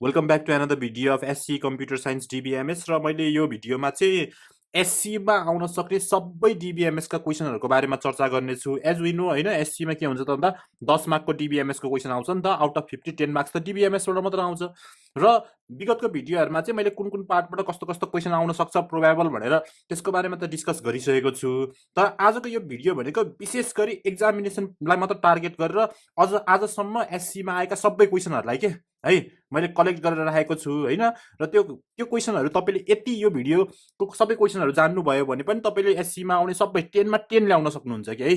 Welcome back to another video of SC computer science DBMS र मैले यो भिडियोमा चाहिँ एससीमा आउन सक्ने सबै डिबिएमएसका क्वेसनहरूको बारेमा चर्चा गर्नेछु। एज वी नो होइन, एससीमा के हुन्छ त भन्दा 10 मार्कको डिबिएमएसको क्वेसन आउँछ नि त। आउट अफ 50 10 मार्क्स त डिबिएमएसबाट मात्र आउँछ। र विगतको भिडियोहरूमा चाहिँ मैले कुन कुन पार्टबाट कस्तो कस्तो क्वेसन आउन सक्छ प्रोबेबल भनेर त्यसको बारेमा त डिस्कस गरिसकेको छु। तर आजको यो भिडियो भनेको विशेष गरी एक्जामिनेसनलाई मात्र टार्गेट गरेर अझ आजसम्म एससीमा आएका सबै क्वेसनहरूलाई के है मैले कलेक्ट गरेर राखेको छु होइन। र त्यो क्वेसनहरू तपाईँले यति यो भिडियोको सबै क्वेसनहरू जान्नुभयो भने पनि तपाईँले एससीमा आउने सबै 10मा 10 ल्याउन सक्नुहुन्छ कि है।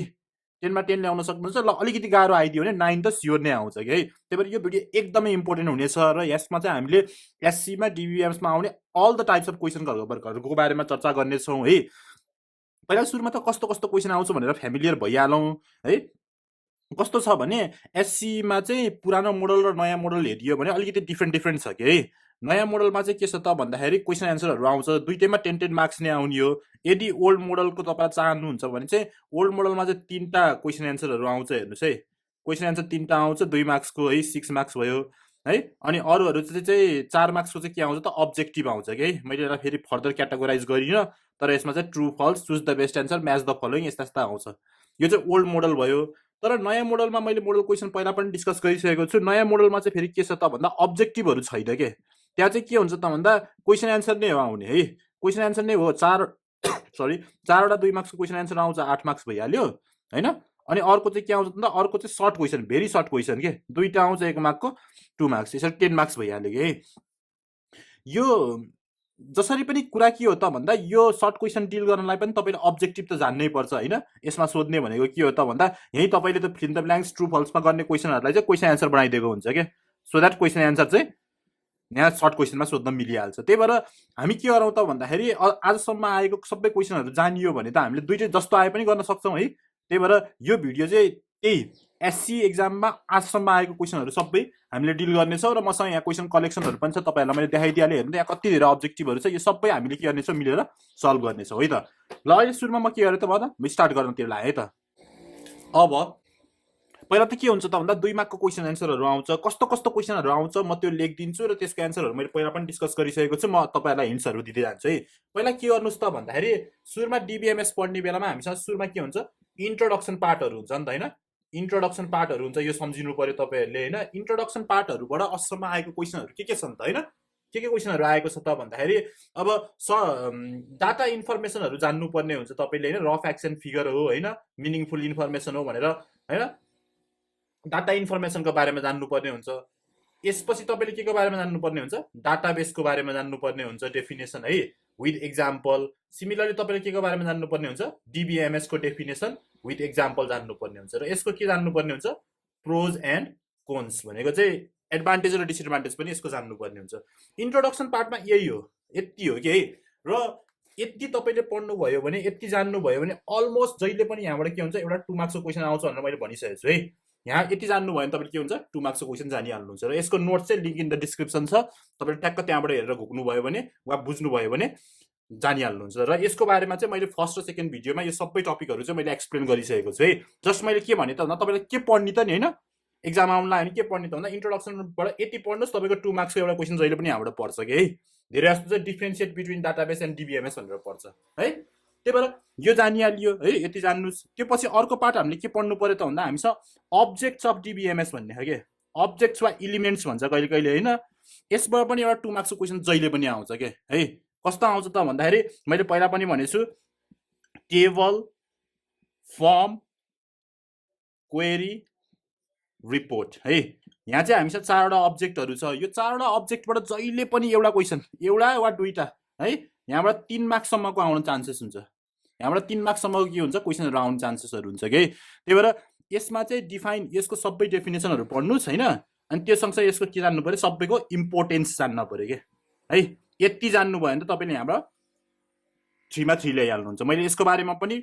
10मा 10 ल्याउन सक्नुहुन्छ। ल अलिकति गाह्रो आइदियो भने 9 त स्योर नै आउँछ कि है। त्यही भएर यो भिडियो एकदमै इम्पोर्टेन्ट हुनेछ र यसमा चाहिँ हामीले एससीमा डिबिएमएसमा आउने अल द टाइप्स अफ क्वेसनहरूको बारेमा चर्चा गर्नेछौँ है। पहिला सुरुमा त कस्तो कस्तो क्वेसन आउँछ भनेर फ्यामिलियर भइहालौँ है। कस्तो छ भने एससीमा चाहिँ पुरानो मोडल र नयाँ मोडल हेरियो भने अलिकति डिफ्रेन्ट छ कि है। नयाँ मोडलमा चाहिँ के छ त भन्दाखेरि क्वेसन एन्सरहरू आउँछ दुईटैमा 10 मार्क्स नै आउने हो। यदि ओल्ड मोडलको तपाईँ चाहनुहुन्छ भने चाहिँ ओल्ड मोडलमा चाहिँ 3टा क्वेसन एन्सरहरू आउँछ। हेर्नुहोस् है, क्वेसन एन्सर 3टा आउँछ 2 मार्क्सको है, 6 मार्क्स भयो है। अनि अरूहरू चाहिँ 4 मार्क्सको चाहिँ के आउँछ त अब्जेक्टिभ आउँछ कि है। मैले यसलाई फेरि फर्दर क्याटेगोराइज गरिनँ, तर यसमा चाहिँ true false, choose the best answer, match the following यस्ता यस्ता आउँछ। यो चाहिँ ओल्ड मोडल भयो। तर नयाँ मोडलमा मैले मोडल क्वेसन पहिला पनि डिस्कस गरिसकेको छु। नयाँ मोडलमा चाहिँ फेरि के छ त भन्दा अब्जेक्टिभहरू छैन के। त्यहाँ चाहिँ के हुन्छ त भन्दा क्वेसन एन्सर नै हो आउने है। क्वेसन एन्सर नै हो। चारवटा 2 मार्क्सको क्वेसन एन्सर आउँछ, 8 मार्क्स भइहाल्यो होइन। अनि अर्को चाहिँ के आउँछ भन्दा अर्को चाहिँ short question, very short question के, दुईवटा आउँछ 1 मार्कको 2 मार्क्स, यसरी 10 मार्क्स भइहाल्यो कि है। यो जसरी पनि कुरा के हो त भन्दा यो सर्ट क्वेसन डिल गर्नलाई पनि तपाईँले अब्जेक्टिभ त जान्नै पर्छ होइन। यसमा सोध्ने भनेको के हो त भन्दा यही तपाईँले त फिल द ब्ल्याङ्क्स ट्रु फल्समा गर्ने क्वेसनहरूलाई चाहिँ क्वेसन एन्सर बनाइदिएको हुन्छ क्या। सो द्याट क्वेसन एन्सर चाहिँ यहाँ सर्ट क्वेसनमा सोध्न मिलिहाल्छ। त्यही भएर हामी के गरौँ त भन्दाखेरि आजसम्म आएको सबै क्वेसनहरू जानियो भने त हामीले दुइटै जस्तो आए पनि गर्न सक्छौँ है। त्यही भएर यो भिडियो चाहिँ त्यही एससी एक्जाममा आजसम्म आएको क्वेसनहरू सबै हामीले डिल गर्नेछौँ। र मसँग यहाँ क्वेसन कलेक्सनहरू पनि छ, तपाईँहरूलाई मैले देखाइदिइहालेँ। हेर्नु यहाँ कति धेरै अब्जेक्टिभहरू छ, यो सबै हामीले के गर्नेछौँ मिलेर सल्भ गर्नेछौँ है त। ल अहिले सुरुमा म के गरेँ त भन्दा स्टार्ट गर्नतिर लाग्यो है त। अब पहिला त के हुन्छ त भन्दा 2 मार्कको क्वेसन एन्सरहरू आउँछ। कस्तो कस्तो क्वेसनहरू आउँछ म त्यो लेखिदिन्छु र त्यसको एन्सरहरू मैले पहिला पनि डिस्कस गरिसकेको छु। म तपाईँहरूलाई हिन्ट्सहरू दिँदै जान्छु है। पहिला के गर्नुहोस् त भन्दाखेरि सुरुमा डिबिएमएस पढ्ने बेलामा हामीसँग सुरुमा के हुन्छ, इन्ट्रोडक्सन पार्टहरू हुन्छ नि त होइन। इन्ट्रोडक्सन पार्टहरू हुन्छ, यो सम्झिनु पर्यो तपाईँहरूले होइन। इन्ट्रोडक्सन पार्टहरूबाट असम्म आएको क्वेसनहरू के छन् त होइन। के क्वेसनहरू आएको छ त भन्दाखेरि अब डाटा इन्फर्मेसनहरू जान्नुपर्ने हुन्छ तपाईँले होइन। रफ फ्याक्ट्स एन्ड फिगर हो होइन, मिनिङफुल इन्फर्मेसन हो भनेर होइन, डाटा इन्फर्मेसनको बारेमा जान्नुपर्ने हुन्छ। यसपछि तपाईँले के को बारेमा जान्नुपर्ने हुन्छ, डाटाबेसको बारेमा जान्नुपर्ने हुन्छ, डेफिनेसन है विथ एक्जाम्पल। सिमिलरली तपाईँले के को बारेमा जान्नुपर्ने हुन्छ, डिबिएमएसको डेफिनेसन विथ एक्जाम्पल जान्नुपर्ने हुन्छ। र यसको के जान्नुपर्ने हुन्छ, प्रोज एन्ड कोन्स भनेको चाहिँ एडभान्टेज र डिसएडभान्टेज पनि यसको जान्नुपर्ने हुन्छ। इन्ट्रोडक्सन पार्टमा यही हो, यति हो कि है। र यति तपाईँले पढ्नुभयो भने, यति जान्नुभयो भने अलमोस्ट जहिले पनि यहाँबाट के हुन्छ, एउटा 2 मार्क्सको क्वेसन आउँछ भनेर मैले भनिसकेको छु है। यहाँ यति जान्नुभयो भने तपाईँले के हुन्छ, 2 मार्क्सको क्वेसन जानिहाल्नुहुन्छ। र यसको नोट चाहिँ लिङ्क इन द डिस्क्रिप्सन छ, तपाईँले ट्याक्क त्यहाँबाट हेरेर घुक्नुभयो भने वा बुझ्नुभयो भने जानिहाल्नुहुन्छ। र यसको बारेमा चाहिँ मैले फर्स्ट र सेकेन्ड भिडियोमा यो सबै टपिकहरू चाहिँ मैले एक्सप्लेन गरिसकेको छु है। जस्ट मैले के भने त भन्दा तपाईँले के पढ्ने त नि होइन, एक्जाम आउनु लाग्यो भने के पढ्ने त भन्दा इन्ट्रोडक्सनबाट यति पढ्नुहोस्, तपाईँको 2 मार्क्सको एउटा क्वेसन जहिले पनि यहाँबाट पर्छ कि है। धेरै जस्तो चाहिँ डिफ्रेन्सिएट बिट्विन डाटाबेस एन्ड डिबिएमएस भनेर पर्छ है। त्यही भएर यो जानिहालियो है, यति जान्नुहोस्। त्यो पछि अर्को पार्ट हामीले के पढ्नु पर्यो त भन्दा हामीसँग अब्जेक्ट्स अफ डिबिएमएस भन्ने हो कि, अब्जेक्ट्स वा इलिमेन्ट्स भन्छ कहिले कहिले होइन। यसबाट पनि एउटा 2 मार्क्सको क्वेसन जहिले पनि आउँछ के है। कस्तो आउँछ त भन्दाखेरि मैले पहिला पनि भनेछु, टेबल, फर्म, क्वेरी, रिपोर्ट है। यहाँ चाहिँ हामीसँग 4वटा अब्जेक्टहरू छ। यो 4वटा अब्जेक्टबाट जहिले पनि एउटा क्वेसन, एउटा वा दुईटा है, यहाँबाट 3 मार्क्ससम्मको आउन चान्सेस हुन्छ। यहाँबाट 3 मार्क्ससम्मको के हुन्छ, क्वेसनहरू आउने चान्सेसहरू हुन्छ कि। त्यही भएर यसमा चाहिँ डिफाइन, यसको सबै डेफिनेसनहरू पढ्नुहोस् होइन। अनि त्यो सँगसँगै यसको के जान्नु पर्यो, सबैको इम्पोर्टेन्स जान्न पर्यो कि है। यति जान्नुभयो भने त तपाईँले यहाँबाट 3मा 3 ल्याइहाल्नुहुन्छ। मैले यसको बारेमा पनि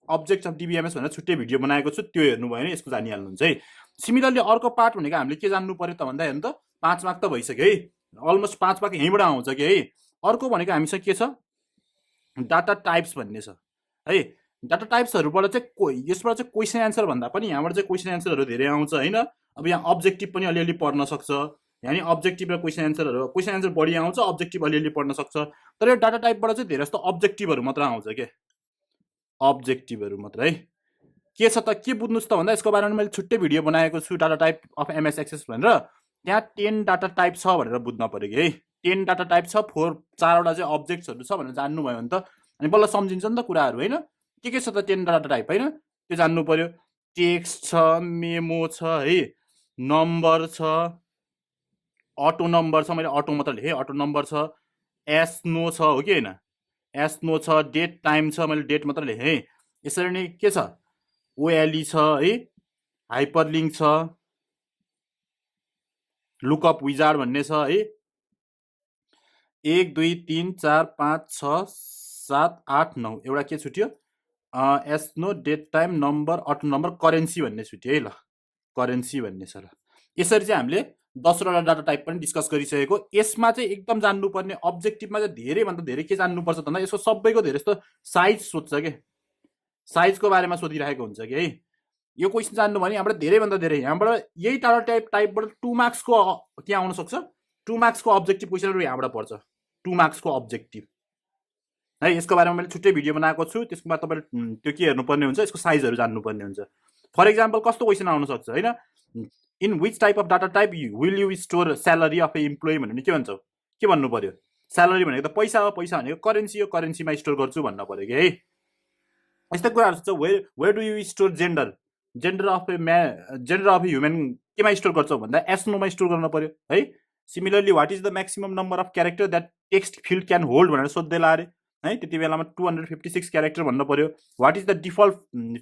अब्जेक्ट अफ डिबिएमएस भनेर छुट्टै भिडियो बनाएको छु, त्यो हेर्नुभयो भने यसको जानिहाल्नुहुन्छ है। सिमिलरली अर्को पार्ट भनेको हामीले के जान्नु पर्यो त भन्दा हेर्नु त 5 मार्क त भइसक्यो है, अलमोस्ट 5 मार्क यहीँबाट आउँछ कि है। अर्को भनेको हामीसँग के छ, डाटा टाइप्स भन्ने छ है। डाटा टाइप्सहरूबाट चाहिँ यसबाट चाहिँ क्वेसन एन्सर भन्दा पनि यहाँबाट चाहिँ क्वेसन एन्सरहरू धेरै आउँछ होइन। अब यहाँ अब्जेक्टिभ पनि अलिअलि पर्न सक्छ, यानि अब्जेक्टिभ र क्वेसन एन्सर बढी आउँछ, अब्जेक्टिभ अलिअलि पढ्न सक्छ। तर यो डाटा टाइपबाट चाहिँ धेरै जस्तो अब्जेक्टिभहरू मात्र आउँछ के, अब्जेक्टिभहरू मात्र है। के छ त, के बुझ्नुहोस् त भन्दा यसको बारेमा मैले छुट्टै भिडियो बनाएको छु data type of MS Access भनेर। त्यहाँ 10 डाटा टाइप छ भनेर बुझ्न पऱ्यो कि है। 10 डाटा टाइप छ, 4वटा चाहिँ अब्जेक्ट्सहरू छ भनेर जान्नुभयो भने त अनि बल्ल सम्झिन्छ नि त कुराहरू होइन। के छ त 10 डाटा टाइप होइन, त्यो जान्नु पऱ्यो। टेक्स्ट छ, मेमो छ है, नम्बर छ, अटो नम्बर छ, मैले अटो मात्र लेखेँ, अटो नम्बर छ, एसनो छ हो कि होइन, एसनो छ, डेट टाइम छ, मैले डेट मात्र लेखेँ। यसरी नै के छ, ओएलई छ है, हाइपरलिङ्क छ, लुकअप विजार्ड भन्ने छ है। 1 2 3 4 5 6 7 8 9 एउटा के छुट्यो, yes no, date time, number, auto number, currency भन्ने छुट्यो है। ल करेन्सी भन्ने छ। ल यसरी चाहिँ हामीले 10वटा डाटा टाइप पनि डिस्कस गरिसकेको। यसमा चाहिँ एकदम जान्नुपर्ने अब्जेक्टिभमा चाहिँ धेरैभन्दा धेरै के जान्नुपर्छ भन्दा यसको सबैको धेरै जस्तो साइज सोध्छ के, साइजको बारेमा सोधिरहेको हुन्छ कि है। यो क्वेसन जान्नु भने यहाँबाट धेरैभन्दा धेरै, यहाँबाट यही डाटा टाइपबाट 2 मार्क्सको के आउन सक्छ, 2 मार्क्सको अब्जेक्टिभ क्वेसनहरू यहाँबाट पर्छ, 2 मार्क्सको अब्जेक्टिभ है। यसको बारेमा मैले छुट्टै भिडियो बनाएको छु, त्यसमा तपाईँले त्यो के हेर्नुपर्ने हुन्छ, यसको साइजहरू जान्नुपर्ने हुन्छ। फर इक्जाम्पल कस्तो क्वेसन आउन सक्छ होइन, in which type of data type will you store salary of A employee भन्यो भने के भन्छौ, के भन्नु पर्यो, स्यालेरी भनेको त पैसा हो, पैसा भनेको करेन्सी हो, करेन्सीमा स्टोर गर्छु भन्न पर्यो कि है। यस्तै कुराहरू छ। Where do you store gender, gender of a human केमा स्टोर गर्छौ भन्दा एसनोमा स्टोर गर्न पर्यो है। Similarly what is the maximum number of character that text field can hold भनेर सोध्दैला अरे है। त्यति बेलामा 256 क्यारेक्टर भन्नु पर्यो। What is the default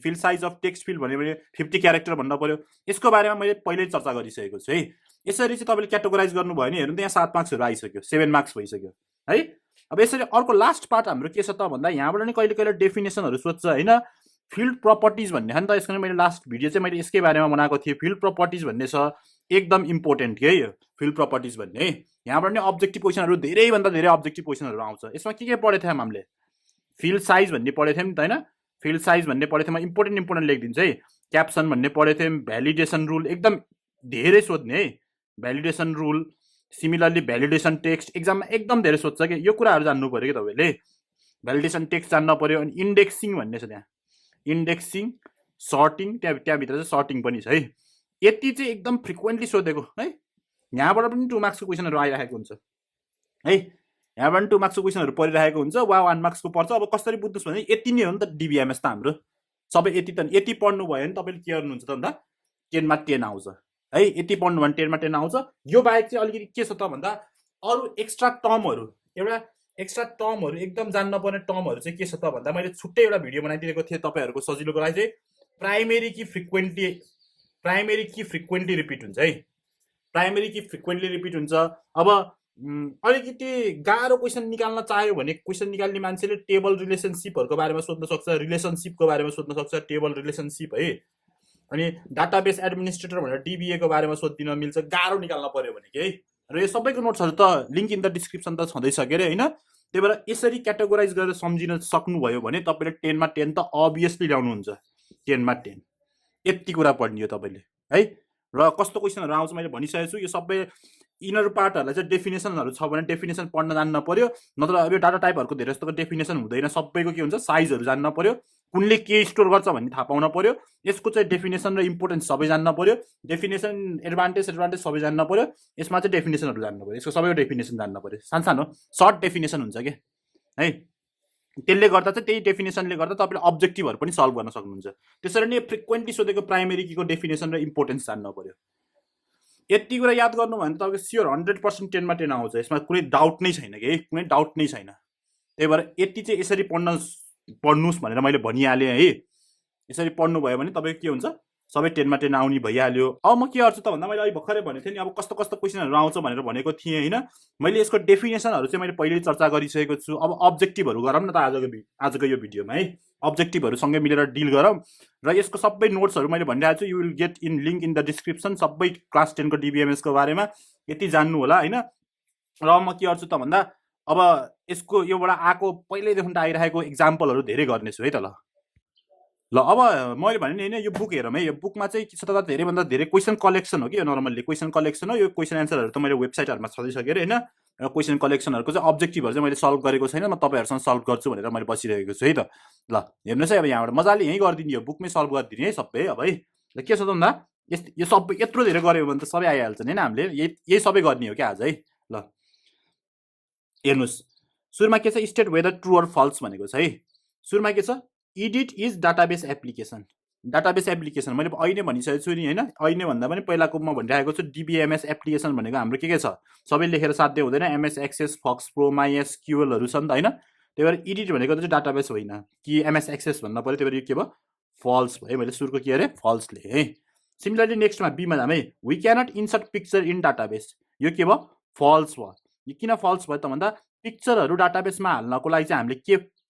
field size of text field भन्यो भने 50 क्यारेक्टर भन्नु पर्यो। यसको बारेमा मैले पहिल्यै चर्चा गरिसकेको छु है। यसरी चाहिँ तपाईँले क्याटेगोराइज गर्नुभयो भने हेर्नु त यहाँ 7 मार्क्सहरू आइसक्यो, 7 मार्क्स भइसक्यो है। अब यसरी अर्को लास्ट पार्ट हाम्रो के छ त भन्दा यहाँबाट नै कहिले कहिले डेफिनेसनहरू सोध्छ होइन। फिल्ड प्रपर्टिज भन्ने नि त, यसको मैले लास्ट भिडियो चाहिँ मैले यसकै बारेमा बनाएको थिएँ। फिल्ड प्रपर्टिज भन्ने छ, एकदम इम्पोर्टेन्ट के यो फिल्ड प्रपर्टिज भन्ने। यहाँबाट नै अब्जेक्टिभ क्वेसनहरू धेरैभन्दा धेरै अब्जेक्टिभ क्वेसनहरू आउँछ। यसमा के पढेको थियौँ हामीले, फिल्ड साइज भन्ने पढेको थियौँ नि त होइन। फिल्ड साइज भन्ने पढेको थियौँ, इम्पोर्टेन्ट लेखिदिन्छ है। क्याप्सन भन्ने पढेको थियौँ, भ्यालिडेसन रुल एकदम धेरै सोध्ने है, validation rule. Similarly validation text एक्जाममा एकदम धेरै सोध्छ कि, यो कुराहरू जान्नु पऱ्यो कि तपाईँले। भ्यालिडेसन टेक्स्ट जान्न पऱ्यो। अनि इन्डेक्सिङ भन्ने छ त्यहाँ, इन्डेक्सिङ, सर्टिङ, त्यहाँभित्र चाहिँ सर्टिङ पनि छ है। यति चाहिँ एकदम फ्रिक्वेन्टली सोधेको है। यहाँबाट पनि 2 मार्क्सको क्वेसनहरू आइरहेको हुन्छ है। यहाँबाट पनि 2 मार्क्सको क्वेसनहरू परिरहेको हुन्छ, वा 1 मार्क्सको पर्छ। अब कसरी बुझ्नुहोस् भने यति नै हो नि त डिबिएमएस त हाम्रो सबै यति त। यति पढ्नु भयो भने तपाईँले के गर्नुहुन्छ त भन्दा 10 मा 10 आउँछ है। यति पढ्नु भने 10 मा 10 आउँछ। यो बाहेक चाहिँ अलिकति के छ त भन्दा अरू एक्स्ट्रा टर्महरू, एउटा एक्स्ट्रा टर्महरू एकदम जान्न पर्ने टर्महरू चाहिँ के छ त भन्दा मैले छुट्टै एउटा भिडियो बनाइदिएको थिएँ तपाईँहरूको सजिलोको लागि चाहिँ। प्राइमेरी कि फ्रिक्वेन्टली रिपिट हुन्छ है, प्राइमेरी कि फ्रिक्वेन्टली रिपिट हुन्छ। अब अलिकति गाह्रो क्वेसन निकाल्न चाह्यो भने क्वेसन निकाल्ने मान्छेले टेबल रिलेसनसिपहरूको बारेमा सोध्न सक्छ, रिलेसनसिपको बारेमा सोध्न सक्छ, टेबल रिलेसनसिप है। अनि डाटाबेस एडमिनिस्ट्रेटर भनेर डिबिएको बारेमा सोधिदिन मिल्छ गाह्रो निकाल्न पर्यो भने के है। र यो सबैको नोट्सहरू त लिङ्क इन द डिस्क्रिप्सन त छँदैछ के अरे होइन। त्यही भएर यसरी क्याटेगोराइज गरेर सम्झिन सक्नुभयो भने तपाईँले 10 मा 10 त अभियसली ल्याउनुहुन्छ। 10 मा 10 यति कुरा पढ्ने हो तपाईँले है। र कस्तो क्वेसनहरू आउँछ मैले भनिसकेको छु। यो सबै इनर पार्टहरूलाई चाहिँ डेफिनेसनहरू छ भने डेफिनेसन पढ्न जान्न पर्यो। नत्र अब यो डाटा टाइपहरूको धेरै जस्तोको डेफिनेसन हुँदैन, सबैको के हुन्छ साइजहरू जान्न पर्यो, कुनले के स्टोर गर्छ भन्ने थाहा पाउन पर्यो। यसको चाहिँ डेफिनेसन र इम्पोर्टेन्स सबै जान्न पर्यो, डेफिनेसन एडभान्टेज सबै जान्न पर्यो। यसमा चाहिँ डेफिनेसनहरू जान्न पर्यो, यसको सबैको डेफिनेसन जान्न पर्यो। सानो सर्ट डेफिनेसन हुन्छ कि है। त्यसले गर्दा चाहिँ त्यही डेफिनेसनले गर्दा तपाईँले अब्जेक्टिभहरू पनि सल्भ गर्न सक्नुहुन्छ। त्यसरी नै फ्रिक्वेन्टली सोधेको प्राइमेरी कीको डेफिनेसन र इम्पोर्टेन्स जान्न पर्यो। यति कुरा याद गर्नु भने तपाईँको स्योर 100% 10 मा 10 आउँछ। यसमा कुनै डाउट नै छैन कि, कुनै डाउट नै छैन। त्यही भएर यति चाहिँ यसरी पढ्नुहोस् भनेर मैले भनिहालेँ है। यसरी पढ्नुभयो भने तपाईँको के हुन्छ, सबै 10 मा 10 आउने भइहाल्यो। अब म के गर्छु त भन्दा मैले अलिक भर्खरै भनेको थिएँ नि, अब कस्तो कस्तो क्वेसनहरू आउँछ भनेर भनेको थिएँ होइन। मैले यसको डेफिनेसनहरू चाहिँ मैले पहिल्यै चर्चा गरिसकेको छु। अब अब्जेक्टिभहरू गरौँ न त आजको यो भिडियोमा है। अब्जेक्टिभहरूसँगै मिलेर डिल गरौँ। र यसको सबै नोट्सहरू मैले भनिरहेको छु, you will get in link in the description सबै क्लास 10 को डिबिएमएसको बारेमा। यति जान्नु होला होइन। र म के गर्छु त भन्दा अब यसको योबाट आएको पहिल्यैदेखि आइरहेको इक्जाम्पलहरू धेरै गर्नेछु है त। ल ल अब मैले भने नि होइन यो बुक हेरौँ है यो बुकमा चाहिँ के छ त धेरैभन्दा धेरै क्वेसन कलेक्सन हो कि यो नर्मल्ली क्वेसन कलेक्सन हो यो क्वेसन एन्सरहरू त मैले वेबसाइटहरूमा छँदैसकेँ होइन र क्वेसन कलेक्सनहरूको चाहिँ अब्जेक्टिभहरू चाहिँ मैले सल्भ गरेको छैन म तपाईँहरूसँग सल्भ गर्छु भनेर मैले बसिरहेको छु है त ल हेर्नुहोस् है अब यहाँबाट मजाले यहीँ गरिदिने यो बुकमै सल्भ गरिदिने है सबै अब है ल के छ त भन्दा यो सबै यत्रो धेरै गऱ्यो भने त सबै आइहाल्छ नि होइन हामीले यही सबै गर्ने हो क्या आज है ल हेर्नुहोस् सुरुमा के छ state whether true or false भनेको छ है सुरुमा के छ एडिट इज डाटाबेस एप्लिकेसन मैले अहिले भनिसकेको छु नि होइन अहिले भन्दा पनि पहिलाको म भनिरहेको छु डिबिएमएस एप्लिकेसन भनेको हाम्रो के छ सबै लेखेर साध्य हुँदैन एमएस एक्सेस फक्स प्रो माइएसक्युएलहरू छ नि त होइन त्यही भएर एडिट भनेको चाहिँ डाटाबेस होइन कि एमएस एक्सेस भन्नु पऱ्यो त्यही भएर यो के भयो फल्स भयो मैले सुरुको के अरे फल्स लेखेँ है सिमिलरली नेक्स्टमा बीमा जाम है we cannot insert picture in database यो के भयो फल्स भयो यो किन फल्स भयो त भन्दा पिक्चरहरू डाटाबेसमा हाल्नको लागि चाहिँ हामीले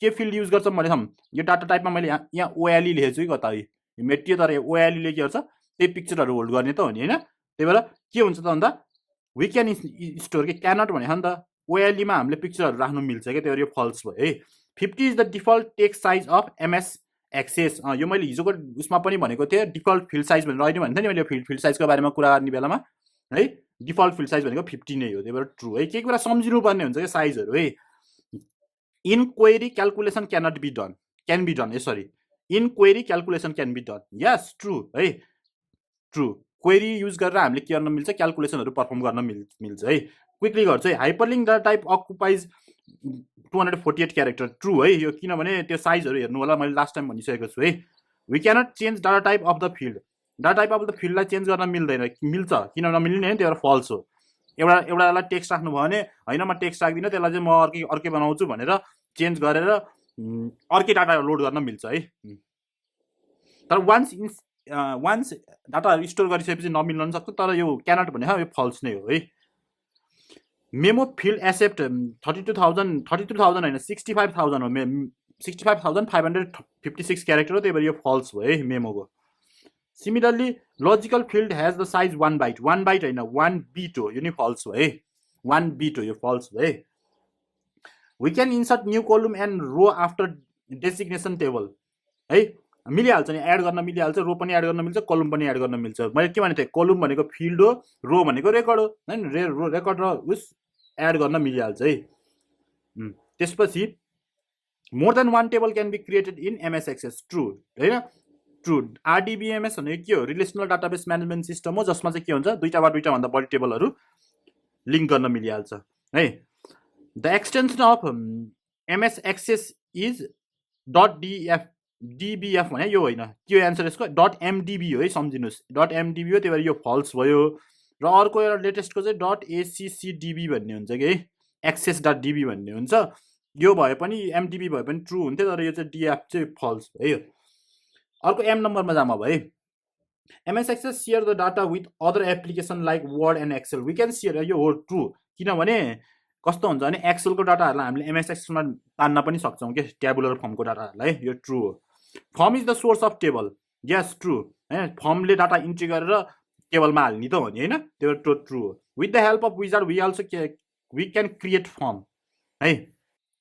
के फिल्ड युज गर्छौँ भने यो डाटा टाइपमा मैले यहाँ ओएलई लेखेको छु कि कता यो मेटियो तर ओएलईले के गर्छ त्यही पिक्चरहरू होल्ड गर्ने त हो नि होइन त्यही भएर के हुन्छ त भन्दा वी क्यान स्टोर के क्यानट भने नि त ओएलईमा हामीले पिक्चरहरू राख्नु मिल्छ क्या त्यही भएर यो फल्स भयो है 50 is the default text size of MS Access यो मैले हिजोको उसमा पनि भनेको थिएँ डिफल्ट फिल्ड साइज भनेर अहिले भन्थेँ नि मैले फिल्ड साइजको बारेमा कुरा गर्ने बेलामा है डिफल्ट फिल्ड साइज भनेको 50 नै हो त्यही भएर ट्रु है के कुरा सम्झिनुपर्ने हुन्छ क्या साइजहरू है in query calculation can be done sorry in query calculation can be done yes true है ट्रु क्वेरी युज गरेर हामीले के गर्न मिल्छ क्यालकुलेसनहरू पर्फर्म गर्न मिल्छ है क्विकली गर्छु है hyperlink data type occupies 248 character true है यो किनभने त्यो साइजहरू हेर्नु होला मैले लास्ट टाइम भनिसकेको छु है we can't change data type of the field data type of the फिल्डलाई चेन्ज गर्न मिल्दैन मिल्छ किन नमिल्ने होइन त्यो एउटा फल्स हो एउटालाई टेक्स्ट राख्नु भयो भने होइन म टेक्स्ट राख्दिनँ त्यसलाई चाहिँ म अर्कै बनाउँछु भनेर चेन्ज गरेर अर्कै डाटा लोड गर्न मिल्छ है तर वान्स डाटाहरू स्टोर गरिसकेपछि नमिल्न सक्छ तर यो क्यानट भने यो फल्स नै हो है मेमो फिल्ड एक्सेप्ट 32,000 होइन 65,000 हो 65,556 क्यारेक्टर हो त्यही भएर यो फल्स भयो है मेमोको similarly logical field has the size 1 byte होइन 1 बिट हो यो नि फल्स भयो है 1 बिट हो यो फल्स भयो है we can insert new column and row after designation table है मिलिहाल्छ नि एड गर्न मिलिहाल्छ रो पनि एड गर्न मिल्छ कोलुम पनि एड गर्न मिल्छ मैले के भनेको थिएँ कोलुम भनेको फिल्ड हो रो भनेको रेकर्ड हो होइन रेकर्ड र उस एड गर्न मिलिहाल्छ है त्यसपछि more than one table can be created in MS Access true होइन ट्रु आरडिबिएमएस भनेको के हो रिलेसनल डाटाबेस म्यानेजमेन्ट सिस्टम हो जसमा चाहिँ के हुन्छ दुईवटा बढी टेबलहरू लिङ्क गर्न मिलिहाल्छ है the extension of MS Access is .dbf भने यो होइन के एन्सर यसको .mdb हो है सम्झिनुहोस् .mdb हो त्यही भएर यो फल्स भयो र अर्को एउटा लेटेस्टको चाहिँ .accdb भन्ने हुन्छ कि है access.db भन्ने हुन्छ यो भए पनि mdb भए पनि ट्रु हुन्थ्यो तर यो चाहिँ df चाहिँ फल्स भयो अर्को एम नम्बरमा जाम अब है MS Access share the data with other application like Word and Excel we can share यो हो ट्रु किनभने कस्तो हुन्छ भने एक्सेलको डाटाहरूलाई हामीले एमएस एक्सेसमा तान्न पनि सक्छौँ कि ट्याबुलर फर्मको डाटाहरूलाई यो ट्रु हो form is the source of table yes true होइन फर्मले डाटा इन्ट्री गरेर टेबलमा हाल्ने त हो नि होइन त्यो ट्रु हो with the help of wizard we also we can create form है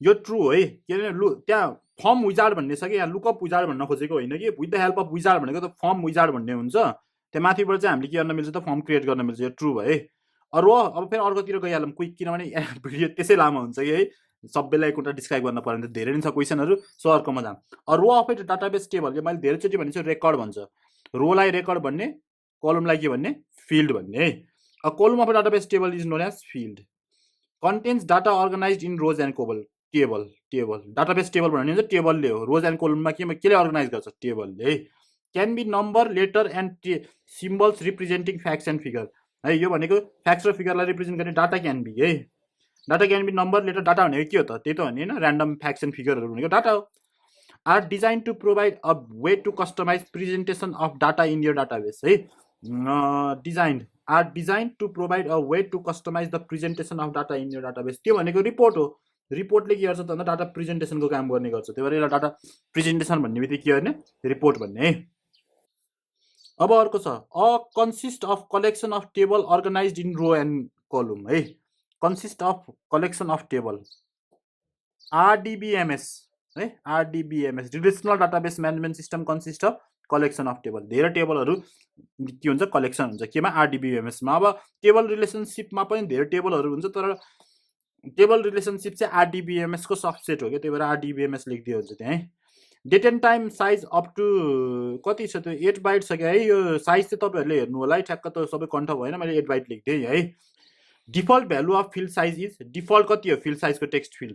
यो ट्रु हो है के अरे त्यहाँ फर्म विजार्ड भन्ने छ कि यहाँ लुकअप विजार्ड भन्न खोजेको होइन कि with the help of wizard भनेको त फर्म विजार्ड भन्ने हुन्छ त्यहाँ माथिबाट चाहिँ हामीले के गर्न मिल्छ त फर्म क्रिएट गर्न मिल्छ यो ट्रु भयो है अरू अब फेरि अर्कोतिर गइहालौँ क्विक किनभने भिडियो त्यसै लामो हुन्छ कि है सबैलाई एकवटा डिस्क्राइब गर्न पर्यो भने त धेरै नै छ क्वेसनहरू सो अर्कोमा जाम row of a database table मैले धेरैचोटि भनेको छु रेकर्ड भन्छ रोलाई रेकर्ड भन्ने कलमलाई के भन्ने फिल्ड भन्ने है a column of a database table is known as field contains data organise in rows and table database table भन्ने हुन्छ टेबलले हो रोज एन्ड कोलममा केले अर्गनाइज गर्छ टेबलले है can be number letter and symbols representing facts and figure है यो भनेको फ्याक्ट्स र फिगरलाई रिप्रेजेन्ट गर्ने डाटा क्यान बी है data can be number letter data भनेको के हो त त्यही त हो नि होइन ऱ्यान्डम फ्याक्ट्स एन्ड फिगरहरू भनेको डाटा हो are design to provide a way to customize presentation of data in your database है design to provide a way to customize the presentation of data in your database त्यो भनेको report हो रिपोर्टले के गर्छ त भन्दा डाटा प्रेजेन्टेसनको काम गर्ने गर्छ त्यही भएर यसलाई डाटा प्रेजेन्टेसन भन्ने बित्तिकै के गर्ने रिपोर्ट भन्ने है अब अर्को छ a consist of collection of table organize in row and column है consist of collection of table RDBMS है RDBMS relational database management system consist of collection of table धेरै टेबलहरू के हुन्छ कलेक्सन हुन्छ केमा RDBMS मा अब टेबल रिलेसनसिपमा पनि धेरै टेबलहरू हुन्छ तर टेबल रिलेसनसिप चाहिँ RDBMS को सबसेट हो क्या त्यही भएर RDBMS लेखिदियो हुन्छ त्यहाँ है date and time size up to कति छ त्यो 8 बाइट छ क्या है यो साइज चाहिँ तपाईँहरूले हेर्नु होला है ठ्याक्क त सबै कन्ठ भएन मैले 8 बाइट लेखिदिएँ है default value of field size is default कति हो फिल्ड साइजको टेक्स्ट फिल्ड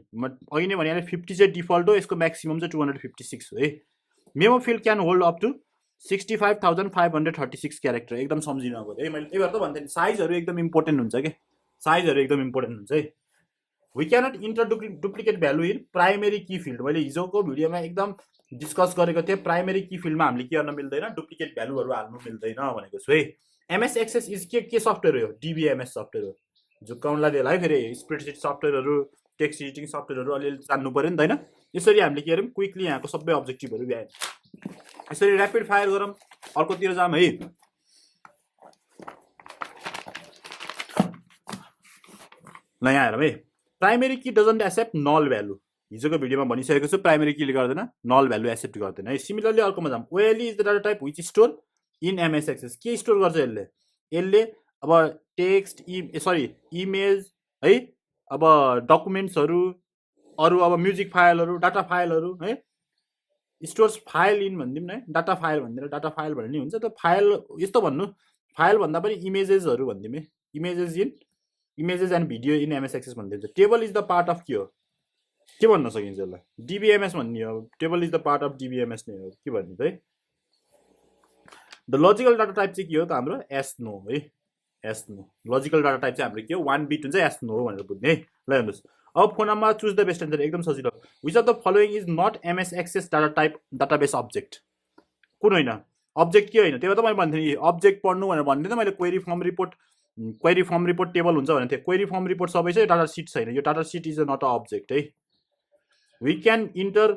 अघि नै भने 50 चाहिँ डिफल्ट हो यसको म्याक्सिमम चाहिँ 256 हो है memo field can hold up to 65,536 character एकदम सम्झिनु अब है मैले त्यही भएर त भन्थेँ नि साइजहरू एकदम इम्पोर्टेन्ट हुन्छ क्या साइजहरू एकदम इम्पोर्टेन्ट हुन्छ है we cannot enter duplicate value in primary key field मैले हिजोको भिडियोमा एकदम डिस्कस गरेको थिएँ प्राइमेरी की फिल्डमा हामीले के गर्न मिल्दैन डुप्लिकेट भ्यालुहरू हाल्नु मिल्दैन भनेको छु है MS एक्सेस इज के सफ्टवेयर हो DBMS सफ्टवेयर हो झुक्काउनलाई दिएला है फेरि स्प्रेडसिट सफ्टवेयरहरू टेक्स्ट एडिटिङ सफ्टवेयरहरू अलिअलि जान्नु पऱ्यो नि त होइन यसरी हामीले के गरौँ क्विकली यहाँको सबै अब्जेक्टिभहरू भ्याएन यसरी ऱ्यापिड फायर गरौँ अर्कोतिर जाऊँ है ल यहाँ हेरौँ है primary key doesn't accept null value हिजोको भिडियोमा भनिसकेको छु प्राइमेरी कीले गर्दैन नल भ्यालु एक्सेप्ट गर्दैन है सिमिलरली अर्कोमा जाऊँ OLE is the data type which store in MS Access के स्टोर गर्छ यसले अब टेक्स्ट इमेज है अब डकुमेन्ट्सहरू अरू अब म्युजिक फाइलहरू डाटा फाइलहरू है स्टोर्स फाइल इन भनिदिउँ न है डाटा फाइल भन्दैन डाटा फाइल भन्ने नि हुन्छ त फाइल यस्तो भन्नु फाइल भन्दा पनि इमेजेसहरू भनिदिउँ है images and video in MS Access भनिदिन्छ table is the part of के हो के भन्न सकिन्छ यसलाई DBMS भन्ने हो table is the part of DBMS नै हो के भन्ने है द लजिकल डाटा टाइप चाहिँ के हो त हाम्रो एस्नो है एस्नो लजिकल डाटा टाइप चाहिँ हाम्रो के हो 1 बिट हुन्छ एस्नो हो भनेर बुझ्ने है ल हेर्नुहोस् अब फोनमा चुज द बेस्ट एन्सर एकदम सजिलो which of the following is not MS Access data type database object कुन होइन अब्जेक्ट के होइन त्यही भएर त मैले भन्थेँ नि अब्जेक्ट पढ्नु भनेर भन्थेँ त मैले क्वेरी फर्म रिपोर्ट टेबल हुन्छ भनेको थिएँ क्वेरी फर्म रिपोर्ट सबै चाहिँ डाटा सिट छैन यो data sheet is not a object है we can enter